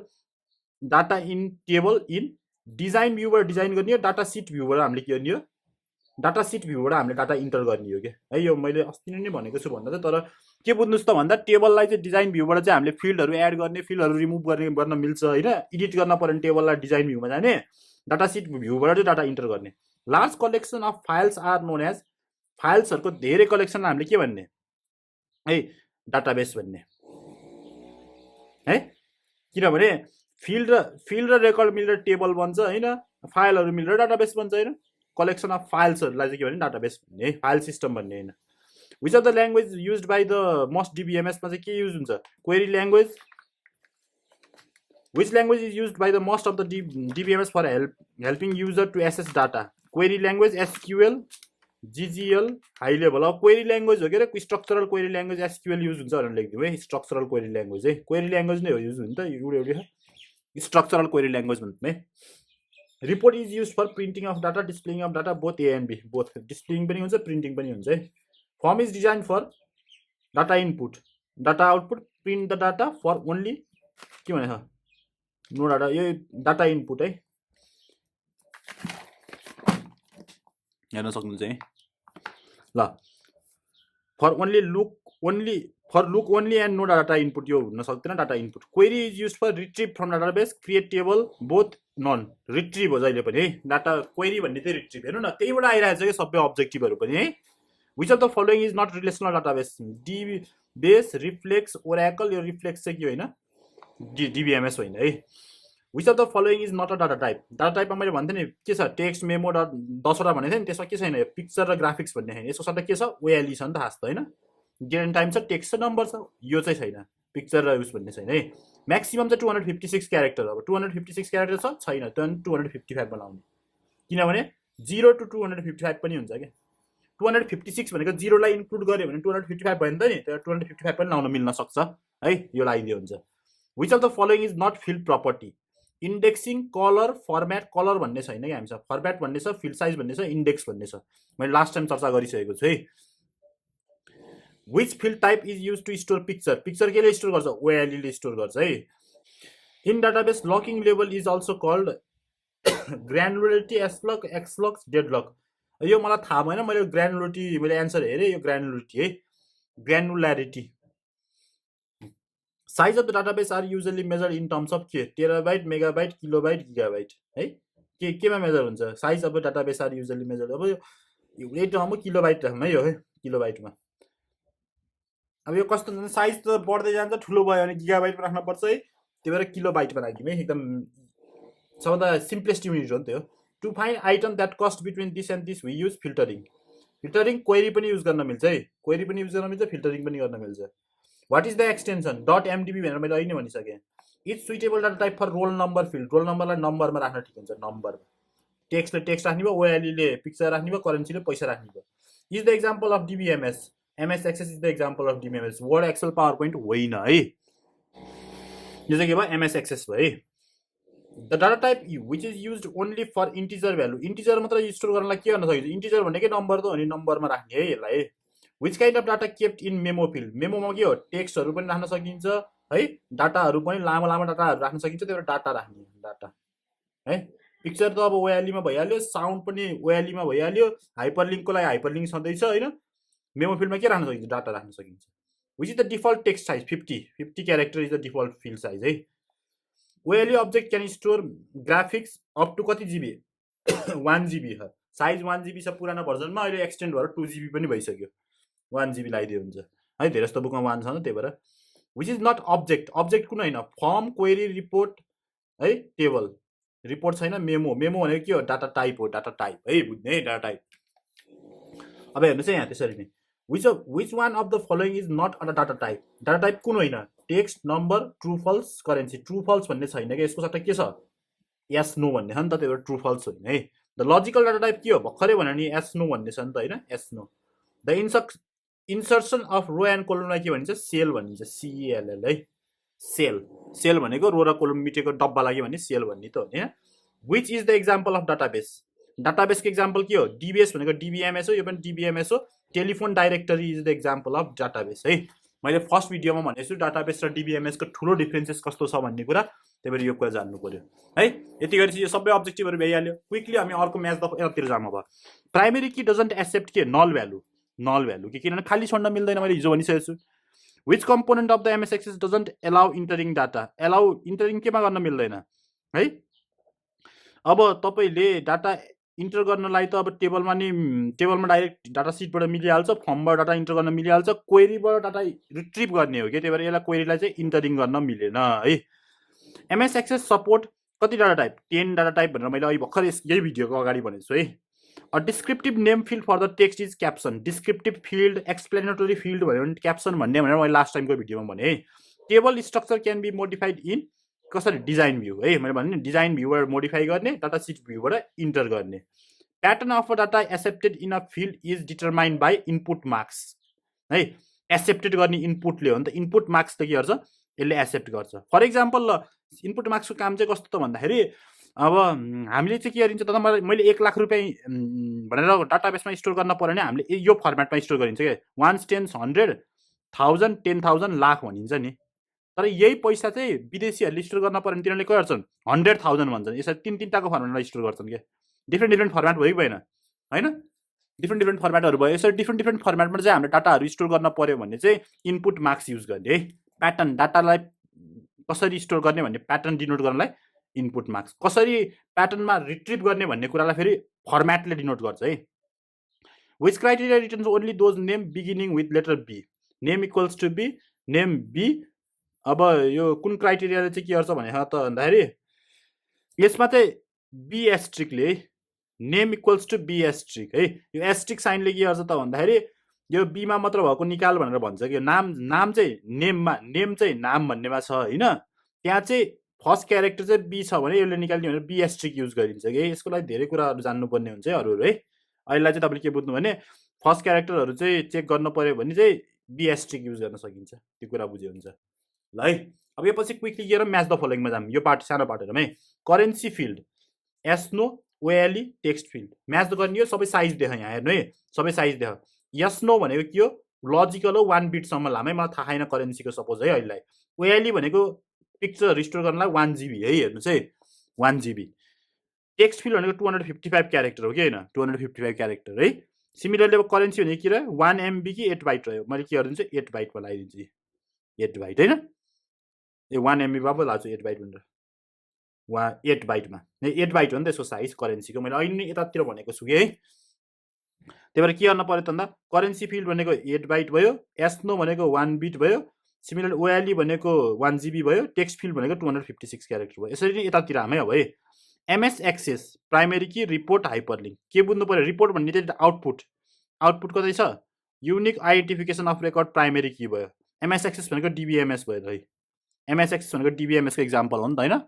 data in table in design भ्यूबाट डिजाइन गर्ने हो डाटा सिट भ्यूबाट हामीले के गर्ने हो डाटा सिट भ्यूबाट हामीले डाटा इन्टर गर्ने हो क्या है यो मैले अस्ति नै भनेको छु भन्दा चाहिँ तर के बुझ्नुहोस् त भन्दा टेबललाई चाहिँ डिजाइन भ्यूबाट चाहिँ हामीले फिल्डहरू एड गर्ने फिल्डहरू रिमुभ गर्न मिल्छ होइन एडिट गर्न पर्यो भने टेबललाई डिजाइन भ्यूमा जाने डाटा सिट भ्यूबाट चाहिँ डाटा इन्टर गर्ने large collection of files are known as फाइल्सहरूको धेरै कलेक्सन हामीले के भन्ने है डाटाबेस भन्ने है किनभने फिल्ड र रेकर्ड मिलेर टेबल बन्छ होइन फाइलहरू मिलेर डाटाबेस बन्छ होइन कलेक्सन अफ फाइल्सहरूलाई चाहिँ के भने डाटाबेस भन्ने फाइल सिस्टम भन्ने होइन which of the language use by the most DBMS मा चाहिँ के युज हुन्छ query language which language is use by the most of the DBMS for helping user to access data query language SQL GGL high level अब query language हो के अरे structural query language SQL use हुन्छ भनेर लेखिदिउँ है structural query language है query language नै हो युज हुन्छ एउटा स्ट्रक्चरल क्वेरी ल्याङ्ग्वेज भन्ने report is use for printing of data displaying of data both A and B both displaying पनि हुन्छ प्रिन्टिङ पनि हुन्छ है form is design for data input data output print the data for only के भनेको no data यो data input है हेर्न सक्नुहुन्छ है ल for look only and no data input यो हुन सक्दैन data input query is use for retrieve from database create table both non retrieve हो जहिले पनि है डाटा क्वेरी भन्ने चाहिँ रिट्रिभ हेर्नु न त्यहीबाट आइरहेको छ कि सबै अब्जेक्टिभहरू पनि है which of the following is not relational database DBase reflex Oracle यो रिफ्लेक्स चाहिँ के होइन DBMS होइन है which of the following is not a data टाइपमा मैले भन्थेँ नि के छ टेक्स्ट मेमो 10वटा भनेको थिएँ नि त्यसमा के छैन पिक्चर र ग्राफिक्स भन्ने छैन यसको सट्टा के छ OLE छ नि त खास त होइन डेट एन्ड टाइम छ टेक्स्ट छ नम्बर छ यो चाहिँ छैन पिक्चर र उस भन्ने छैन है म्याक्सिमम चाहिँ 256 क्यारेक्टर अब 256 क्यारेक्टर छ छैन त्यो 255 बनाउने किनभने 0 to 255 पनि हुन्छ क्या 256 भनेको 0 लाई इन्क्लुड गर्यो भने 255 भयो नि त नि त्यो 255 पनि लाउन मिल्न सक्छ है यो लगाइदियो हुन्छ which of the following is not field property indexing colour format colour भन्ने छैन कि हामीसँग फर्मेट भन्ने छ फिल्ड साइज भन्ने छ इन्डेक्स भन्ने छ मैले लास्ट टाइम चर्चा गरिसकेको छु है which field type is use to store picture केले स्टोर गर्छ OLE ले स्टोर गर्छ है in database locking level is also called granularity एक्सलक्स डेडलक यो मलाई थाहा भएन मैले ग्रानुलरिटी मैले एन्सर हेरेँ यो ग्रानुलरिटी है granularity size of the database are usually measure in terms of के टेराबाइट मेगाबाइट किलोबाइट गिगाबाइट है केमा मेजर हुन्छ size of the database are usually measure अब एउटै टर्म हो किलोबाइट राखौँ है किलोबाइटमा अब यो कस्तो हुन्छ साइज त बढ्दै जान्छ ठुलो भयो भने गिगाबाइटमा राख्नुपर्छ है त्यही भएर किलोबाइटमा राख्यौँ है एकदम सबभन्दा सिम्पलेस्ट युनिट हो नि त्यो to find item that cost between this and this we use filtering query पनि युज गर्न मिल्छ है क्वेरी पनि युज गर्न मिल्छ फिल्टरिङ पनि गर्न मिल्छ what is the extension dot MDB भनेर मैले अहिले नै भनिसकेँ it's suitable data type for roll number field roll नम्बरलाई नम्बरमा राख्न ठिक हुन्छ नम्बरमा टेक्स्टले टेक्स्ट राख्ने भयो ओएलईले पिक्चर राख्ने भयो करेन्सीले पैसा राख्ने भयो is the example of DBMS MS Access is the example of DBMS Word Excel PowerPoint होइन है यो चाहिँ के भयो एमएस एक्सेस भयो है the data type which is use only for integer value integer मात्र स्टोर गर्नलाई के गर्न सकिन्छ इन्टिजर भनेकै नम्बर त हो नि नम्बरमा राख्ने है यसलाई है which kind of data kept in memo field मेमोमा के हो टेक्स्टहरू पनि राख्न सकिन्छ है डाटाहरू पनि लामो लामो डाटाहरू राख्न सकिन्छ त्यही भएर डाटा राख्ने डाटा है पिक्चर त अब ओएलईमा भइहाल्यो साउन्ड पनि ओएलईमा भइहाल्यो हाइपरलिङ्कको लागि हाइपरलिङ्क छँदैछ होइन मेमो फिल्डमा के राख्न सकिन्छ डाटा राख्न सकिन्छ which is the default text size 50 character is the default field size है OLE object can store graphics up to कति जिबी 1 जिबी साइज 1 जिबी छ पुरानो भर्जनमा अहिले एक्सटेन्ड भएर 2 जिबी पनि भइसक्यो 1 जिबी लगाइदियो हुन्छ है धेरै जस्तो बुकमा 1 छ त्यही भएर विच इज नट अब्जेक्ट कुन होइन फर्म क्वेरी रिपोर्ट है टेबल रिपोर्ट छैन मेमो भनेको के हो डाटा टाइप है बुझ्ने है डाटा टाइप अब हेर्नुहोस् है यहाँ त्यसरी नै which one of the following is not a data type कुन होइन text number true false currency true false भन्ने छैन क्या यसको सट्टा के छ एस नो भन्ने छ नि त त्यही भएर ट्रु फल्स होइन है द लजिकल डाटा टाइप के हो भर्खरै भने नि एस नो भन्ने छ नि त होइन yes no the insertion of row and कोलमलाई के भनिन्छ सेल भनिन्छ सिएलएल है सेल भनेको रो र कोलम मिटेको डब्बा लाग्यो भने सेल भन्ने त हो नि which is the example of डाटाबेसको एक्जाम्पल के हो डिबिएस भनेको डिबिएमएस हो यो पनि डिबिएमएस हो telephone directory is the example of database है मैले फर्स्ट भिडियोमा भनेको छु डाटाबेस र डिबिएमएसको ठुलो डिफ्रेन्सेस कस्तो छ भन्ने कुरा त्यही भएर यो कुरा जान्नु पर्यो है यति गरी चाहिँ यो सबै अब्जेक्टिभहरू भइहाल्यो क्विकली हामी अर्को म्याच द यतातिर जानु अब प्राइमेरी की डजन्ट एक्सेप्ट के नल भ्यालु कि किनभने खाली छोड्न मिल्दैन मैले हिजो भनिसकेको छु which component of the MS Access doesn't allow entering data entering केमा गर्न मिल्दैन है अब तपाईँले डाटा इन्टर गर्नलाई त अब टेबलमा डाइरेक्ट डाटा सिटबाट मिलिहाल्छ फर्मबाट डाटा इन्टर गर्न मिलिहाल्छ क्वेरीबाट डाटा रिट्रिभ गर्ने हो कि त्यही भएर यसलाई क्वेरीलाई चाहिँ इन्टरिङ गर्न मिलेन है एमएस एक्सेस सपोर्ट कति डाटा टाइप 10 डाटा टाइप भनेर मैले अहिले भर्खर यही भिडियोको अगाडि भनेको छु है a descriptive name field for the text is caption descriptive field explanatory field भन्यो भने क्याप्सन भन्ने भनेर मैले लास्ट टाइमको भिडियोमा भने है table structure can be modified in कसरी डिजाइन भ्यू है मैले भने डिजाइन भ्यूबाट मोडिफाई गर्ने डाटा सिट भ्यूबाट इन्टर गर्ने pattern of data accepted in a field is determined by input marks है एक्सेप्टेड गर्ने इनपुटले हो नि त इनपुट मार्क्स त के गर्छ यसले एक्सेप्ट गर्छ फर इक्जाम्पल ल इनपुट मार्क्सको काम चाहिँ कस्तो त भन्दाखेरि अब हामीले चाहिँ के गरिन्छ त मैले 1 लाख रुपियाँ भनेर डाटाबेसमा स्टोर गर्न पर्यो भने हामीले यो फर्मेटमा स्टोर गरिन्छ क्या 1 10 100 1000 10,000 लाख भनिन्छ नि तर यही पैसा चाहिँ विदेशीहरूले स्टोर गर्न पर्यो भने तिनीहरूले के गर्छन् 100,000 भन्छन् यसरी तीनटाको फर्मेटमा स्टोर गर्छन् क्या डिफ्रेन्ट फर्मेट भयो कि भएन होइन डिफ्रेन्ट फर्मेटहरू भयो यसरी डिफ्रेन्ट फर्मेटमा चाहिँ हामीले डाटाहरू स्टोर गर्न पर्यो भने चाहिँ इनपुट मार्क्स युज गर्ने है प्याटर्न डाटालाई कसरी स्टोर गर्ने भन्ने प्याटर्न डिनोट गर्नलाई इनपुट मार्क्स कसरी प्याटर्नमा रिट्रिभ गर्ने भन्ने कुरालाई फेरि फर्मेटले डिनोट गर्छ है which criteria returns only those name beginning with letter B name equals to B name B अब यो कुन क्राइटेरियाले चाहिँ के गर्छ भने त भन्दाखेरि यसमा चाहिँ बी एस्ट्रिकले name equals to B asterisk है यो एस्ट्रिक साइनले के गर्छ त भन्दाखेरि यो बीमा मात्र भएको निकाल भनेर भन्छ कि नाम चाहिँ नेम चाहिँ नाम भन्नेमा छ होइन त्यहाँ चाहिँ फर्स्ट क्यारेक्टर चाहिँ बी छ भने यसले निकाल्ने भनेर बी एस्ट्रिक युज गरिन्छ कि यसको लागि धेरै कुराहरू जान्नुपर्ने हुन्छ है अरूहरू है अहिलेलाई चाहिँ तपाईँले के बुझ्नु भने फर्स्ट क्यारेक्टरहरू चाहिँ चेक गर्नु पर्यो भने चाहिँ बी एस्ट्रिक युज गर्न सकिन्छ त्यो कुरा बुझ्यो हुन्छ ल है अब यो पछि क्विकली गएर म्याच द फलोइङमा जाम यो पार्ट सानो पार्ट हेरौँ है करेन्सी फिल्ड एसनो OLE text field match the गर्ने हो सबै साइज देख यहाँ हेर्नु है सबै साइज देख एसनो भनेको के हो लजिकल हो 1 बिटसम्म लामै मलाई थाहा छैन करेन्सीको सपोज है अहिलेलाई ओएलई भनेको पिक्चर रिस्टोर गर्नलाई 1 जिबी है हेर्नुहोस् है 1 जिबी टेक्स्ट फिल्ड भनेको 255 क्यारेक्टर हो कि होइन 255 क्यारेक्टर है सिमिलरली अब करेन्सी भनेको के रह्यो 1 MB कि 8 बाइट रह्यो मैले के गरिदिन्छु 8 बाइटमा लगाइदिन्छु 8 बाइट होइन ए 1 MB बाबु लाग्छ 8 बाइट भनेर 8 बाइटमा 8 बाइट हो नि त यसको साइज करेन्सीको मैले अहिले नै यतातिर भनेको छु कि है त्यही भएर के गर्न पर्यो त भन्दा करेन्सी फिल्ड भनेको 8 बाइट भयो एस्नो भनेको 1 बिट भयो सिमिलरली ओएलई भनेको 1 GB भयो टेक्स्ट फिल्ड भनेको 256 क्यारेक्टर भयो यसरी नै यतातिर हामै अब है एमएस एक्सेस प्राइमेरी की रिपोर्ट हाइपरलिङ्क के बुझ्नु पर्यो रिपोर्ट भन्ने चाहिँ आउटपुट आउटपुट कतै छ unique identification of record primary key भयो एमएस एक्सेस भनेको डिबिएमएस भयो है एमएस एक्सेस भनेको डिबिएमएसको एक्जाम्पल हो नि त होइन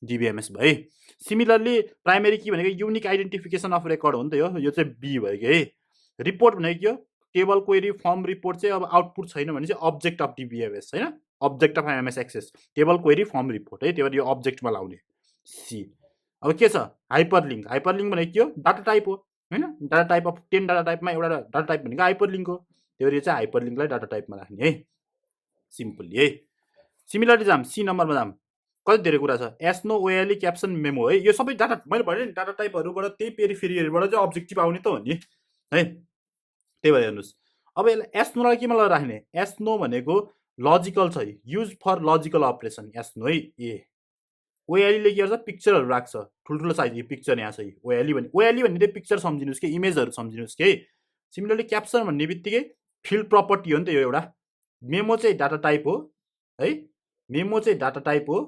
डिबिएमएस भयो है सिमिलरली प्राइमेरी की भनेको युनिक आइडेन्टिफिकेसन अफ रेकर्ड हो नि त यो चाहिँ बी भयो कि है रिपोर्ट भनेको के हो टेबल क्वेरी फर्म रिपोर्ट चाहिँ अब आउटपुट छैन भने चाहिँ अब्जेक्ट अफ डिबिएमएस होइन object of MS Access table query form report है त्यही भएर यो अब्जेक्टमा लाउने सी अब के छ हाइपरलिङ्क हाइपरलिङ्क भनेको के हो डाटा टाइप हो होइन डाटा टाइप अफ 10 डाटा टाइपमा एउटा डाटा टाइप भनेको हाइपरलिङ्क हो त्यही भएर यो चाहिँ हाइपरलिङ्कलाई डाटा टाइपमा राख्ने है सिम्पली है सिमिलरली जाम सी नम्बरमा जाम कति धेरै कुरा छ एस्नो ओएलई क्याप्सन मेमो है यो सबै डाटा मैले भने नि डाटा टाइपहरूबाट त्यही पेरिफेरीहरूबाट चाहिँ अब्जेक्टिभ आउने त हो नि है त्यही भएर हेर्नुहोस् अब यसलाई एस्नोलाई केमा लगाएर राख्ने एस्नो भनेको लजिकल छ use for logical operation yes no है ए ओएलईले के गर्छ पिक्चरहरू राख्छ ठुल्ठुलो साइज पिक्चर यहाँ छ ओएलई भन्ने चाहिँ पिक्चर सम्झिनुहोस् कि इमेजहरू सम्झिनुहोस् कि सिमिलरली क्याप्सन भन्ने बित्तिकै फिल्ड प्रपर्टी हो नि त यो एउटा मेमो चाहिँ डाटा टाइप हो है मेमो चाहिँ डाटा टाइप हो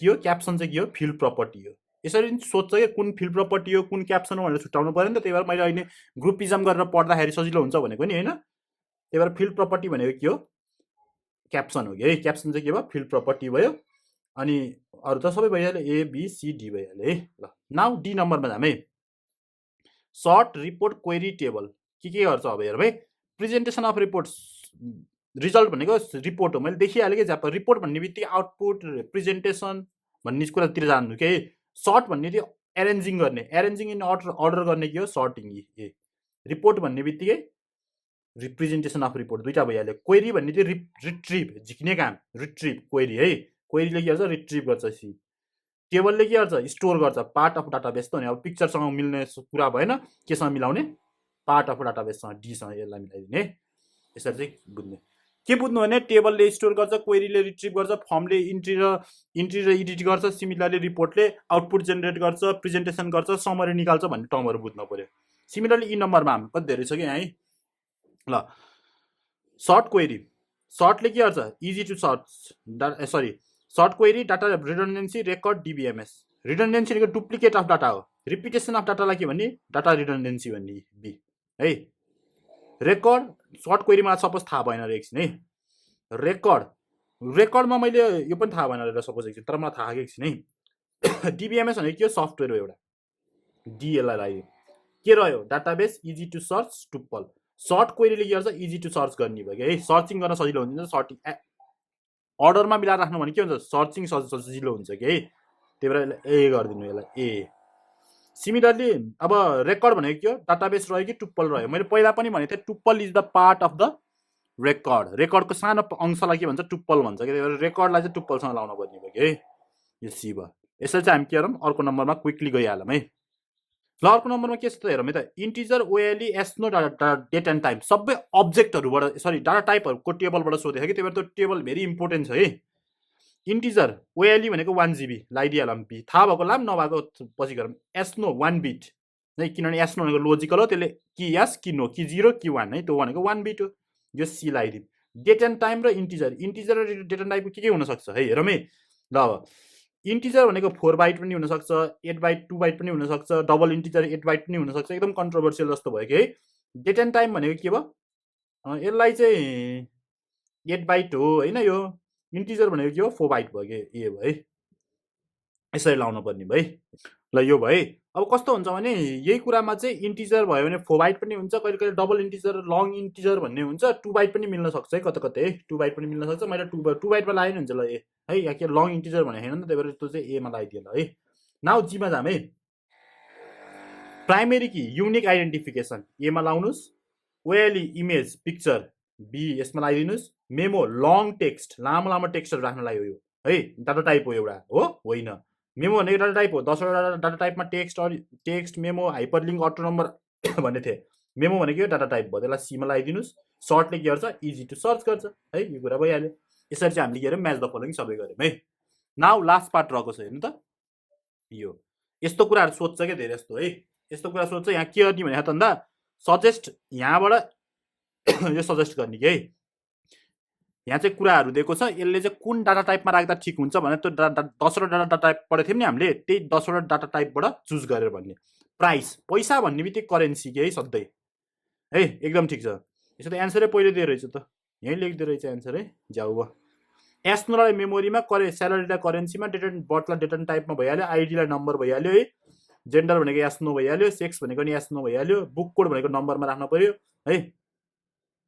के हो क्याप्सन चाहिँ के हो फिल्ड प्रपर्टी हो यसरी सोध्छ कि कुन फिल्ड प्रपर्टी हो कुन क्याप्सन हो भनेर छुट्याउनु पऱ्यो नि त त्यही भएर मैले अहिले ग्रुपिजम गरेर पढ्दाखेरि सजिलो हुन्छ भनेको नि होइन त्यही भएर फिल्ड प्रपर्टी भनेको के हो क्याप्सन हो कि है क्याप्सन चाहिँ के भयो फिल्ड प्रपर्टी भयो अनि अरू त सबै भइहाल्यो एबिसिडी भइहाल्यो है ल नाउ डी नम्बरमा जाम है सर्ट रिपोर्ट क्वेरी टेबल के गर्छ अब हेरौँ है प्रेजेन्टेसन अफ रिपोर्ट्स रिजल्ट भनेको रिपोर्ट हो मैले देखिहालेँ कि ज्याप रिपोर्ट भन्ने बित्तिकै आउटपुट प्रेजेन्टेसन भन्ने कुरातिर जान्नु के सर्ट भन्ने थियो एरेन्जिङ गर्ने एरेन्जिङ इन अर्डर गर्ने के हो सर्टिङ ए रिपोर्ट भन्ने बित्तिकै रिप्रेजेन्टेसन अफ रिपोर्ट दुईवटा भइहाल्यो क्वेरी भन्ने चाहिँ रिट्रिभ झिक्ने काम रिट्रिभ क्वेरी है क्वेरीले के गर्छ रिट्रिभ गर्छ सी टेबलले के गर्छ स्टोर गर्छ पार्ट अफ डाटाबेस त हो नि अब पिक्चरसँग मिल्ने कुरा भएन केसँग मिलाउने पार्ट अफ डाटाबेससँग डीसँग यसलाई मिलाइदिने यसरी चाहिँ बुझ्ने के बुझ्नु भने टेबलले स्टोर गर्छ क्वेरीले रिट्रिभ गर्छ फर्मले इन्ट्री र एडिट गर्छ सिमिलरली रिपोर्टले आउटपुट जेनेरेट गर्छ प्रेजेन्टेसन गर्छ समरी निकाल्छ भन्ने टर्महरू बुझ्नु पर्यो सिमिलरली ई नम्बरमा हामी कति धेरै छ कि यहाँ ल सर्ट क्वेरी सर्टले के गर्छ easy to search sort query data redundancy record DBMS redundancy भनेको डुप्लिकेट अफ डाटा हो रिपिटेसन अफ डाटालाई के भन्ने डाटा रिडन्डेन्सी भन्ने बी है रेकर्ड सर्ट क्वेरीमा सपोज थाहा भएन र एकछिन है रेकर्डमा मैले यो पनि थाहा भएन र सपोज एकछिन तर मलाई थाहा कि एकछिन है डिबिएमएस भनेको के हो सफ्टवेयर हो एउटा डिएलआई लाग्यो के रह्यो database easy to search tuple sort क्वेरीले के गर्छ इजी टु सर्च गर्ने भयो कि है सर्चिङ गर्न सजिलो हुन्छ सर्टिङ अर्डरमा मिलाएर राख्नु भने के हुन्छ सर्चिङ सजिलो हुन्छ कि है त्यही भएर ए गरिदिनु यसलाई ए सिमिलरली अब रेकर्ड भनेको के हो डाटाबेस रह्यो कि टुप्पल रह्यो मैले पहिला पनि भनेको थिएँ tuple is the part of the रेकर्डको सानो अंशलाई के भन्छ टुप्पल भन्छ कि त्यही भएर रेकर्डलाई चाहिँ टुप्पलसँग लाउनु पर्ने भयो कि है यो सी भयो यसरी चाहिँ हामी के गरौँ अर्को नम्बरमा क्विकली गइहालौँ है ल अर्को नम्बरमा के छ त हेरौँ है त integer OLE yes no date and time सबै अब्जेक्टहरूबाट सरी डाटा टाइपहरूको टेबलबाट सोधेको कि त्यही भएर त्यो टेबल भेरी इम्पोर्टेन्ट छ है इन्टिजर ओएलई भनेको 1 GB लगाइदिइहालौँ बी थाहा भएको लाम नभएको पछि गरौँ एस्नो 1 बिट है किनभने एस्नो भनेको लोजिकल हो त्यसले कि यस कि नो कि 0 कि 1 है त्यो भनेको 1 बिट हो यो सी लगाइदिउँ डेट एन्ड टाइम र इन्टिजर र डेट एन्ड टाइमको के हुनसक्छ है हेरौँ है ल अब इन्टिजर भनेको 4 बाइट पनि हुनसक्छ 8 बाइट 2 बाइट पनि हुनसक्छ डबल इन्टिजर 8 बाइट पनि हुनसक्छ एकदम कन्ट्रोभर्सियल जस्तो भयो कि है डेट एन्ड टाइम भनेको के भयो यसलाई चाहिँ 8 बाइट हो होइन यो इन्टिजर भनेको के हो 4 बाइट भयो कि ए भयो है यसरी लाउनु पर्ने भयो ल यो भयो अब कस्तो हुन्छ भने यही कुरामा चाहिँ इन्टिजर भयो भने 4 बाइट पनि हुन्छ कहिले कहिले डबल इन्टिजर लङ इन्टिजर भन्ने हुन्छ 2 बाइट पनि मिल्न सक्छ है कता कतै है 2 बाइट पनि मिल्न सक्छ मैले 2 बाइटमा लगाएन हुन्छ ल ए है या के लङ इन्टिजर भने हैन नि त्यही भएर त्यो चाहिँ एमा लगाइदिएन है नाउ जीमा जाम है प्राइमेरी की युनिक आइडेन्टिफिकेसन एमा लाउनुस् ओएलई इमेज पिक्चर बी यसमा लगाइदिनुस् मेमो लङ टेक्स्ट लामो टेक्स्टहरु राख्न लाग्यो यो है डाटा टाइप हो एउटा हो होइन मेमो भनेको डाटा टाइप हो 10 वटा डाटा टाइपमा टेक्स्ट मेमो हाइपरलिङ्क अटो नम्बर भन्ने थिए मेमो भनेको डाटा टाइप भयो त्यसलाई सीमा लगाइदिनुस् सर्टले के गर्छ इजी टु सर्च गर्छ है यो कुरा भइहाल्यो यसरी चाहिँ हामीले के गर्यौं म्याच द फलोइङ सबै गर्यौं है नाउ लास्ट पार्ट रहेको छ हेर्नु त यो यस्तो कुराहरू सोध्छ क्या धेरै जस्तो है यस्तो कुरा सोध्छ यहाँ के गर्ने भने त भन्दा सजेस्ट यहाँबाट यो सजेस्ट गर्ने कि है यहाँ चाहिँ कुराहरू दिएको छ यसले चाहिँ कुन डाटा टाइपमा राख्दा ठिक हुन्छ भने त्यो 10वटा डाटा टाइप पढेको थियौँ नि हामीले त्यही 10वटा डाटा टाइपबाट चुज गरेर भन्ने प्राइस पैसा भन्ने बित्तिकै करेन्सी के है सधैँ है एकदम ठिक छ यसो त एन्सरै पहिले दिएर रहेछ त यहीँ लेखिदिएर रहेछ एन्सर है जाऊ भयो एस्नोलाई मेमोरीमा स्यालेरीलाई करेन्सीमा डेट एन्ड बर्थलाई डेट एन्ड टाइपमा भइहाल्यो आइडीलाई नम्बर भइहाल्यो है जेन्डर भनेको एस्नो भइहाल्यो सेक्स भनेको नि एस्नो भइहाल्यो बुक कोड भनेको नम्बरमा राख्नु पऱ्यो है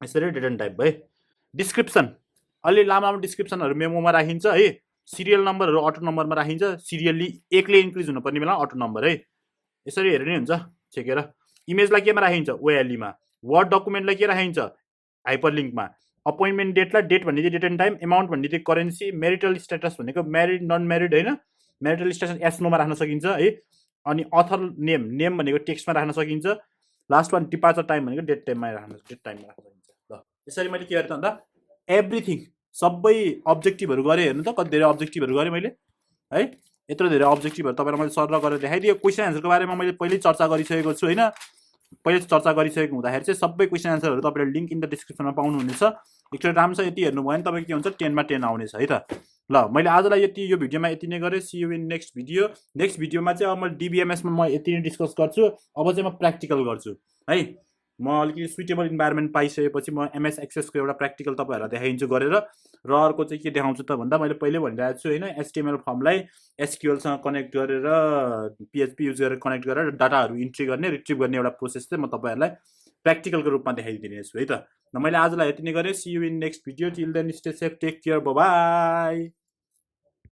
यसरी डेट एन्ड टाइप भयो डिस्क्रिप्सन अलि लामो लामो डिस्क्रिप्सनहरू मेमोमा राखिन्छ है सिरियल नम्बरहरू अटो नम्बरमा राखिन्छ सिरियल्ली एकले इन्क्रिज हुनुपर्ने बेला अटो नम्बर है यसरी हेर्ने हुन्छ छेकेर इमेजलाई केमा राखिन्छ ओएलईमा वर्ड डकुमेन्टलाई के राखिन्छ हाइपरलिङ्कमा अपोइन्टमेन्ट डेटलाई डेट भन्ने चाहिँ डेट एन्ड टाइम एमाउन्ट भन्ने चाहिँ करेन्सी मेरिटल स्ट्याटस भनेको म्यारिड नन म्यारिड होइन म्यारिटल स्ट्याटस एस्नोमा राख्न सकिन्छ है अनि अथर नेम नेम भनेको टेक्स्टमा राख्न सकिन्छ लास्ट वान डिपार्चर टाइम भनेको डेट टाइममा राख्न सकिन्छ ल यसरी मैले के गरेँ त भन्दा एभ्रिथिङ सबै अब्जेक्टिभहरू गरेँ हेर्नु त कति धेरै अब्जेक्टिभहरू गरेँ मैले है यत्रो धेरै अब्जेक्टिभहरू तपाईँलाई मैले सरल गरेर देखाइदिएँ क्वेसन एन्सरको बारेमा मैले पहिल्यै चर्चा गरिसकेको छु होइन पहिले चर्चा गरिसकेको हुँदाखेरि चाहिँ सबै क्वेसन एन्सरहरू तपाईँले लिङ्क इन द डिस्क्रिप्सनमा पाउनुहुनेछ एकचोटि राम्रोसँग यति हेर्नुभयो भने तपाईँ के हुन्छ 10 मा 10 आउनेछ है त ल मैले आजलाई यति यो भिडियोमा यति नै गरेँ सी यु इन नेक्स्ट भिडियोमा चाहिँ अब मैले डिबिएमएसमा म यति नै डिस्कस गर्छु अब चाहिँ म प्र्याक्टिकल गर्छु है म अलिकति सुइटेबल इन्भाइरोमेन्ट पाइसकेपछि म एमएस एक्सेसको एउटा प्र्याक्टिकल तपाईँहरूलाई देखाइदिन्छु गरेर र अर्को चाहिँ के देखाउँछु त भन्दा मैले पहिल्यै भनिरहेको छु होइन एचटिएमएल फर्मलाई एसक्युएलसँग कनेक्ट गरेर पिएचपी युज गरेर कनेक्ट गरेर डाटाहरू इन्ट्री गर्ने रिट्रिभ गर्ने एउटा प्रोसेस चाहिँ म तपाईँहरूलाई प्र्याक्टिकलको रूपमा देखाइदिनेछु है त मैले आजलाई यति नै गरेँ see you in next video till then stay safe take care by